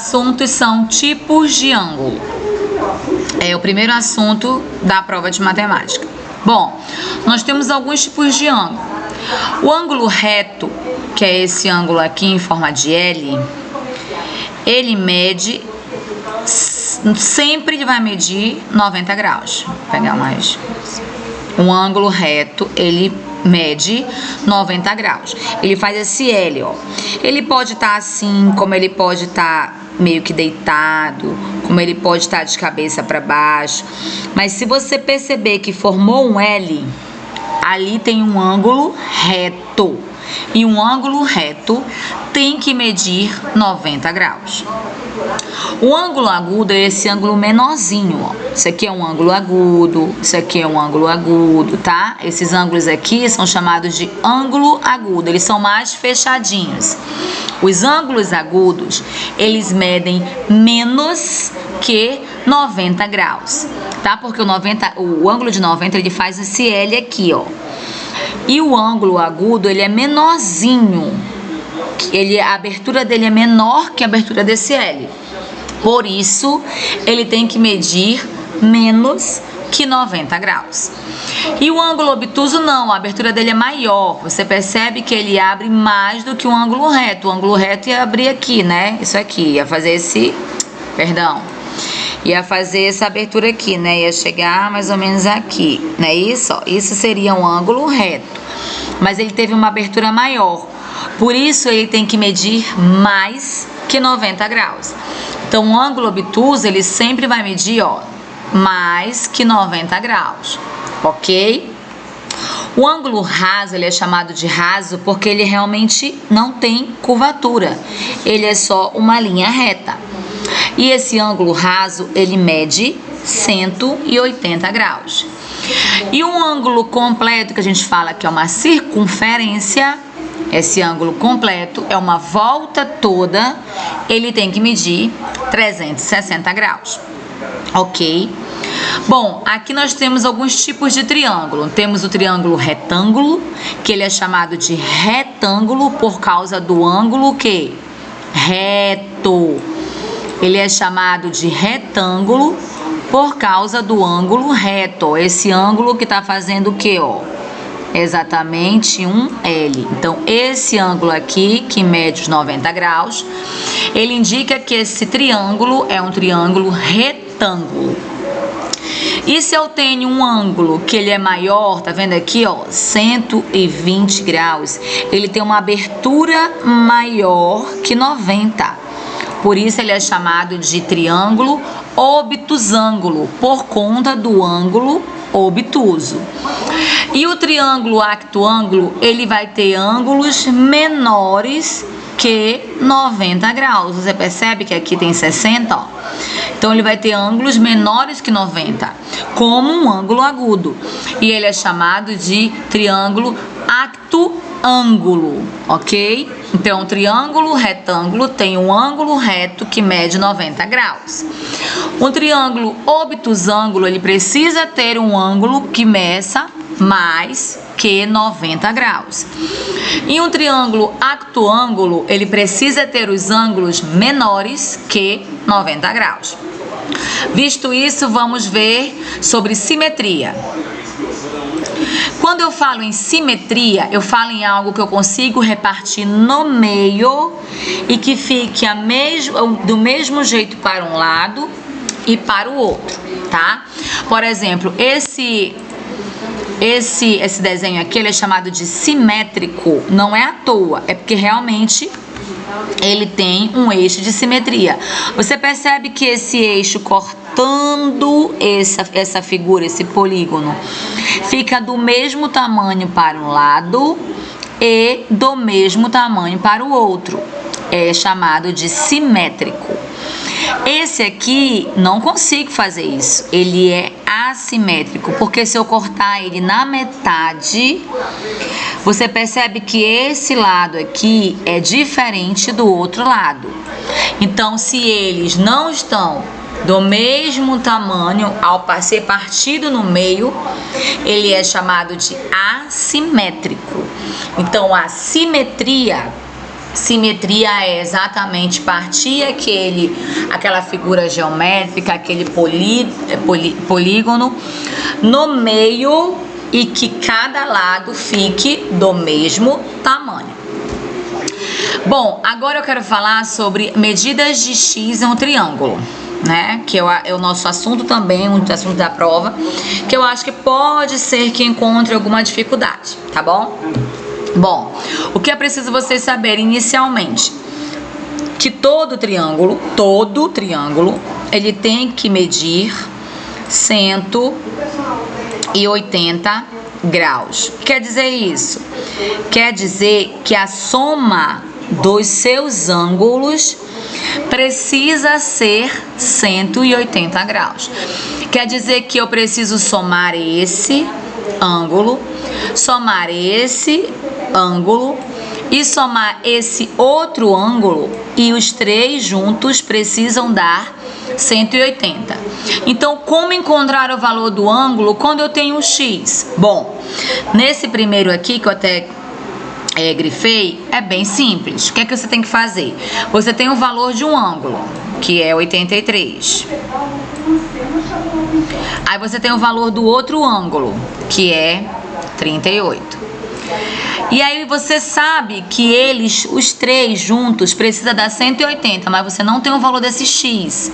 assuntos são tipos de ângulo. É o primeiro assunto da prova de matemática. Bom, nós temos alguns tipos de ângulo. O ângulo reto, que é esse ângulo aqui em forma de L, ele mede, sempre vai medir 90 graus. Vou pegar mais. Um ângulo reto, ele mede 90 graus. Ele faz esse L, ó. Ele pode estar assim, como ele pode estar meio que deitado, como ele pode estar de cabeça para baixo. Mas se você perceber que formou um L, ali tem um ângulo reto. E um ângulo reto tem que medir 90 graus. O ângulo agudo é esse ângulo menorzinho, ó. Isso aqui é um ângulo agudo, isso aqui é um ângulo agudo, tá? Esses ângulos aqui são chamados de ângulo agudo, eles são mais fechadinhos. Os ângulos agudos, eles medem menos que 90 graus, tá? Porque o ângulo de 90, ele faz esse L aqui, ó. E o ângulo agudo, ele é menorzinho. A abertura dele é menor que a abertura desse L. Por isso, ele tem que medir menos que 90 graus. E o ângulo obtuso não, a abertura dele é maior. Você percebe que ele abre mais do que o ângulo reto. O ângulo reto ia abrir aqui, né? Isso aqui, ia fazer ia fazer essa abertura aqui, né? Ia chegar mais ou menos aqui, né? Isso, ó, isso seria um ângulo reto. Mas ele teve uma abertura maior. Por isso, ele tem que medir mais que 90 graus. Então, o ângulo obtuso, ele sempre vai medir, ó, mais que 90 graus, ok? O ângulo raso, ele é chamado de raso porque ele realmente não tem curvatura. Ele é só uma linha reta. E esse ângulo raso, ele mede 180 graus. E um ângulo completo, que a gente fala que é uma circunferência, esse ângulo completo é uma volta toda, ele tem que medir 360 graus, ok? Bom, aqui nós temos alguns tipos de triângulo. Temos o triângulo retângulo, que ele é chamado de retângulo por causa do ângulo que? Reto. Ele é chamado de retângulo por causa do ângulo reto. Esse ângulo que está fazendo o quê, ó? Exatamente um L. Então, esse ângulo aqui, que mede os 90 graus, ele indica que esse triângulo é um triângulo retângulo. E se eu tenho um ângulo que ele é maior, tá vendo aqui, ó, 120 graus, ele tem uma abertura maior que 90. Por isso ele é chamado de triângulo obtusângulo, por conta do ângulo obtuso. E o triângulo actoângulo, ele vai ter ângulos menores que 90 graus. Você percebe que aqui tem 60, ó? Então, ele vai ter ângulos menores que 90, como um ângulo agudo. E ele é chamado de triângulo actoângulo, ok? Então, o triângulo retângulo tem um ângulo reto que mede 90 graus. Um triângulo obtusângulo, ele precisa ter um ângulo que meça mais que 90 graus. E um triângulo actoângulo, ele precisa ter os ângulos menores que 90 graus. Visto isso, vamos ver sobre simetria. Quando eu falo em simetria, eu falo em algo que eu consigo repartir no meio e que fique do mesmo jeito para um lado e para o outro, tá? Por exemplo, esse desenho aqui, ele é chamado de simétrico, não é à toa, é porque realmente ele tem um eixo de simetria. Você percebe que esse eixo cortando essa figura, esse polígono, fica do mesmo tamanho para um lado e do mesmo tamanho para o outro. É chamado de simétrico. Esse aqui, não consigo fazer isso. Ele é assimétrico, porque se eu cortar ele na metade, você percebe que esse lado aqui é diferente do outro lado. Então, se eles não estão do mesmo tamanho, ao ser partido no meio, ele é chamado de assimétrico. Então, a simetria Simetria é exatamente partir aquela figura geométrica, aquele polígono no meio e que cada lado fique do mesmo tamanho. Bom, agora eu quero falar sobre medidas de x em um triângulo, né? Que é o nosso assunto também, um assunto da prova, que eu acho que pode ser que encontre alguma dificuldade, tá bom? Bom, o que é preciso vocês saberem inicialmente? Que todo triângulo, ele tem que medir 180 graus. Quer dizer isso? Quer dizer que a soma dos seus ângulos precisa ser 180 graus. Quer dizer que eu preciso somar esse ângulo, somar esse ângulo e somar esse outro ângulo, e os três juntos precisam dar 180. Então, como encontrar o valor do ângulo quando eu tenho x? Bom, nesse primeiro aqui que eu até grifei, é bem simples. O que é que você tem que fazer? Você tem o valor de um ângulo, que é 83. Aí você tem o valor do outro ângulo, que é 38. E aí você sabe que os três juntos, precisa dar 180, mas você não tem o valor desse x.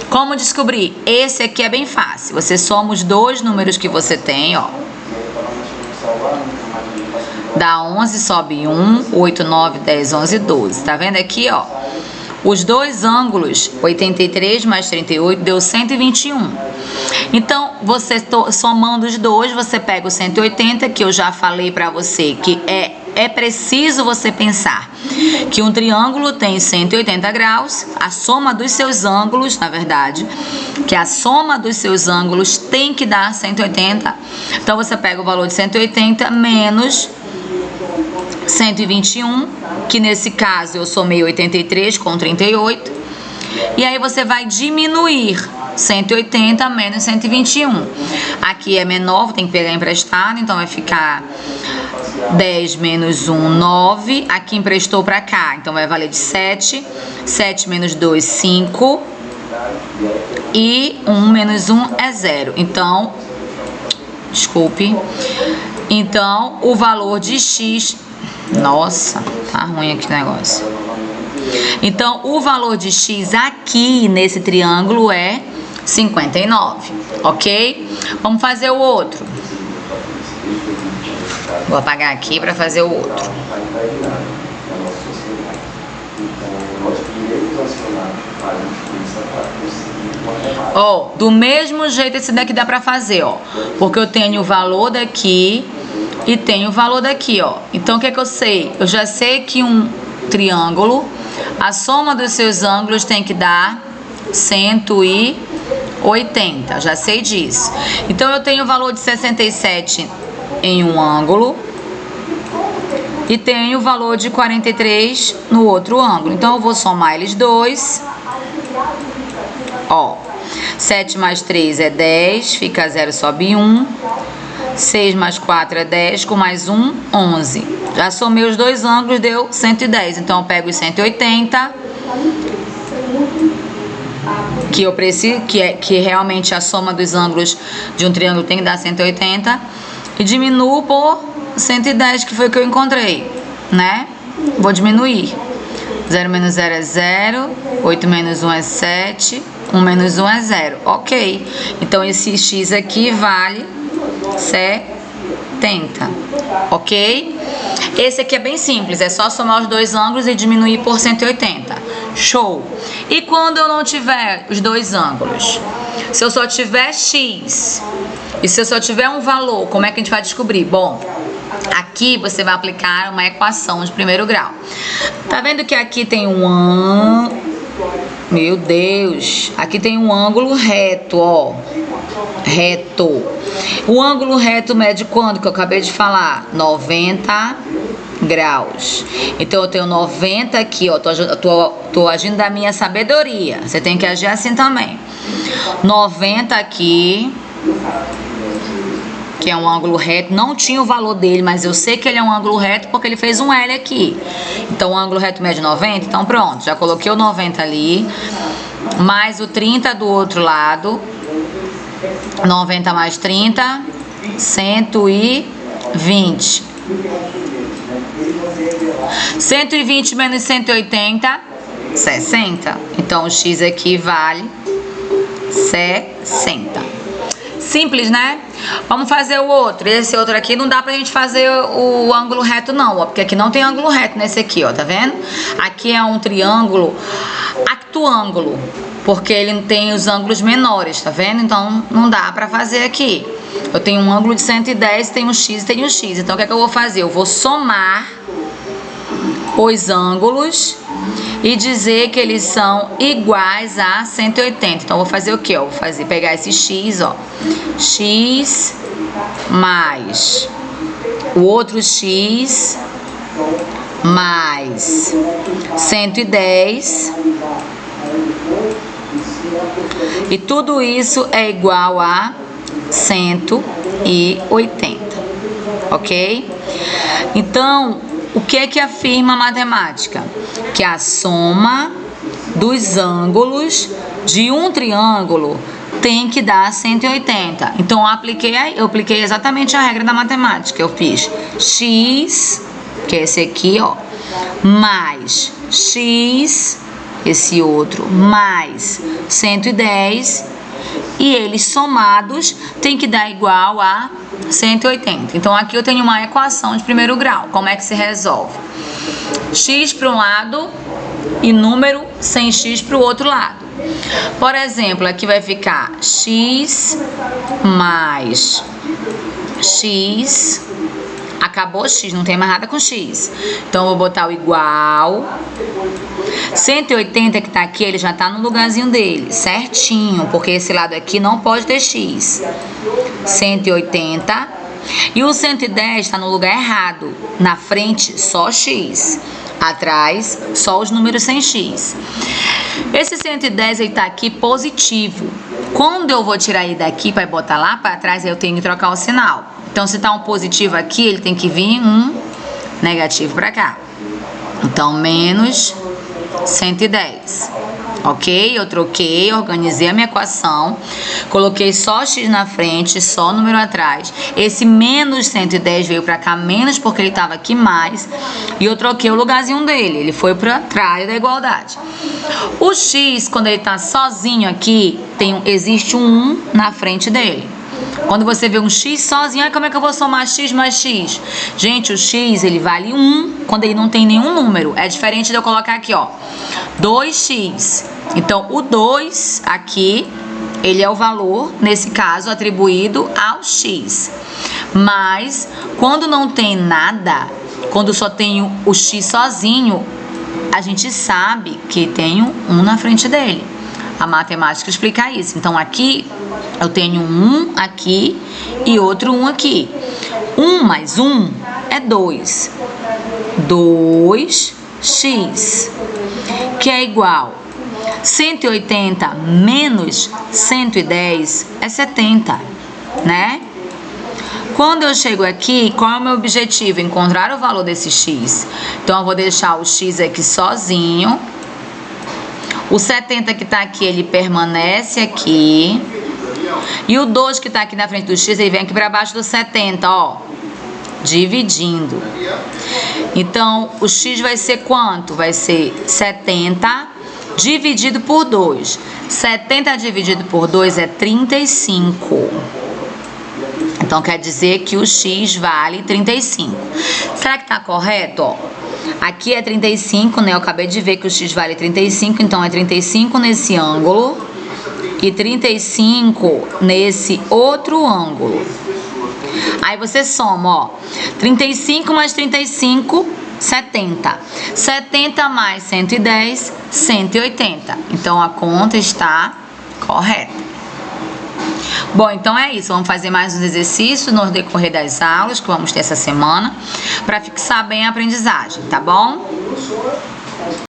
Como descobrir? Esse aqui é bem fácil. Você soma os dois números que você tem, ó. Dá 11, sobe 1, 8, 9, 10, 11, 12. Tá vendo aqui, ó? Os dois ângulos, 83 mais 38, deu 121. Então, você somando os dois, você pega o 180, que eu já falei pra você, que é preciso você pensar que um triângulo tem 180 graus, a soma dos seus ângulos, na verdade, que a soma dos seus ângulos tem que dar 180. Então, você pega o valor de 180 menos 121, que nesse caso eu somei 83 com 38, e aí você vai diminuir 180 menos 121. Aqui é menor, tem que pegar emprestado, então vai ficar 10 menos 1, 9. Aqui emprestou para cá, então vai valer de 7. 7 menos 2, 5. E 1 menos 1 é 0. Então, desculpe. Então, o valor de x... Nossa, tá ruim aqui o negócio. Então, o valor de x aqui nesse triângulo é 59, ok? Vamos fazer o outro. Vou apagar aqui para fazer o outro. Ó, do mesmo jeito esse daqui dá para fazer, ó. Porque eu tenho o valor daqui e tenho o valor daqui, ó. Então, o que é que eu sei? Eu já sei que um triângulo, a soma dos seus ângulos tem que dar 180. Já sei disso. Então, eu tenho o valor de 67 em um ângulo e tenho o valor de 43 no outro ângulo. Então, eu vou somar eles dois. Ó, 7 mais 3 é 10, fica 0, sobe 1. 6 mais 4 é 10, com mais 1, 11. Já somei os dois ângulos, deu 110. Então, eu pego os 180, que eu preciso, que realmente a soma dos ângulos de um triângulo tem que dar 180, e diminuo por 110, que foi o que eu encontrei, né? Vou diminuir. 0 menos 0 é 0, 8 menos 1 é 7, 1 menos 1 é 0. Ok. Então, esse x aqui vale 70, ok? Esse aqui é bem simples, é só somar os dois ângulos e diminuir por 180. Show! E quando eu não tiver os dois ângulos? Se eu só tiver x e se eu só tiver um valor, como é que a gente vai descobrir? Bom, aqui você vai aplicar uma equação de primeiro grau. Tá vendo que aqui tem Meu Deus! Aqui tem um ângulo reto, ó. Reto. O ângulo reto mede quanto? Que eu acabei de falar. 90 graus. Então, eu tenho 90 aqui, ó. Tô agindo da minha sabedoria. Você tem que agir assim também. 90 aqui. que é um ângulo reto, não tinha o valor dele, mas eu sei que ele é um ângulo reto porque ele fez um L aqui. Então, o ângulo reto mede 90, então pronto, já coloquei o 90 ali, mais o 30 do outro lado, 90 mais 30, 120. 120 menos 180, 60. Então, o x aqui vale 60. Simples, né? Vamos fazer o outro. Esse outro aqui não dá pra gente fazer o ângulo reto não, ó, porque aqui não tem ângulo reto nesse aqui, ó, tá vendo? Aqui é um triângulo actuângulo, porque ele tem os ângulos menores, tá vendo? Então, não dá pra fazer aqui. Eu tenho um ângulo de 110, tem um x e tem um x. Então, o que é que eu vou fazer? Eu vou somar os ângulos e dizer que eles são iguais a 180. Então, eu vou fazer o quê? Eu vou pegar esse x, ó. X mais o outro x mais 110. E tudo isso é igual a 180, ok? Então, o que é que afirma a matemática? Que a soma dos ângulos de um triângulo tem que dar 180. Então, eu apliquei exatamente a regra da matemática. Eu fiz x, que é esse aqui, ó, mais x, esse outro, mais 110, e eles somados tem que dar igual a 180. Então, aqui eu tenho uma equação de primeiro grau. Como é que se resolve? X para um lado e número sem x para o outro lado. Por exemplo, aqui vai ficar x mais x. Acabou x, não tem mais nada com x. Então, eu vou botar o igual. 180 que tá aqui, ele já tá no lugarzinho dele, certinho, porque esse lado aqui não pode ter x. 180. E o 110 tá no lugar errado. Na frente, só x. Atrás, só os números sem x. Esse 110, ele tá aqui positivo. Quando eu vou tirar ele daqui para botar lá para trás, eu tenho que trocar o sinal. Então, se tá um positivo aqui, ele tem que vir um negativo para cá. Então, menos 110. Ok? Eu troquei, organizei a minha equação, coloquei só x na frente, só número atrás. Esse menos 110 veio para cá, menos porque ele estava aqui mais, e eu troquei o lugarzinho dele, ele foi para trás da igualdade. O x, quando ele está sozinho aqui, existe um 1 na frente dele. Quando você vê um x sozinho, como é que eu vou somar x mais x? Gente, o x, ele vale 1 quando ele não tem nenhum número. É diferente de eu colocar aqui, ó, 2x. Então, o 2 aqui, ele é o valor, nesse caso, atribuído ao x. Mas, quando não tem nada, quando só tem o x sozinho, a gente sabe que tem um na frente dele. A matemática explica isso. Então, aqui eu tenho um aqui e outro 1 aqui. 1 mais 1 é 2. 2x, que é igual 180 menos 110 é 70, né? Quando eu chego aqui, qual é o meu objetivo? Encontrar o valor desse x. Então, eu vou deixar o x aqui sozinho. O 70 que está aqui, ele permanece aqui. E o 2 que está aqui na frente do x, ele vem aqui para baixo do 70, ó. Dividindo. Então, o x vai ser quanto? Vai ser 70 dividido por 2. 70 dividido por 2 é 35. Então, quer dizer que o x vale 35. Será que está correto? Ó, aqui é 35, né? Eu acabei de ver que o x vale 35, então é 35 nesse ângulo e 35 nesse outro ângulo. Aí você soma, ó, 35 mais 35, 70. 70 mais 110, 180. Então, a conta está correta. Bom, então é isso. Vamos fazer mais uns exercícios no decorrer das aulas que vamos ter essa semana para fixar bem a aprendizagem, tá bom?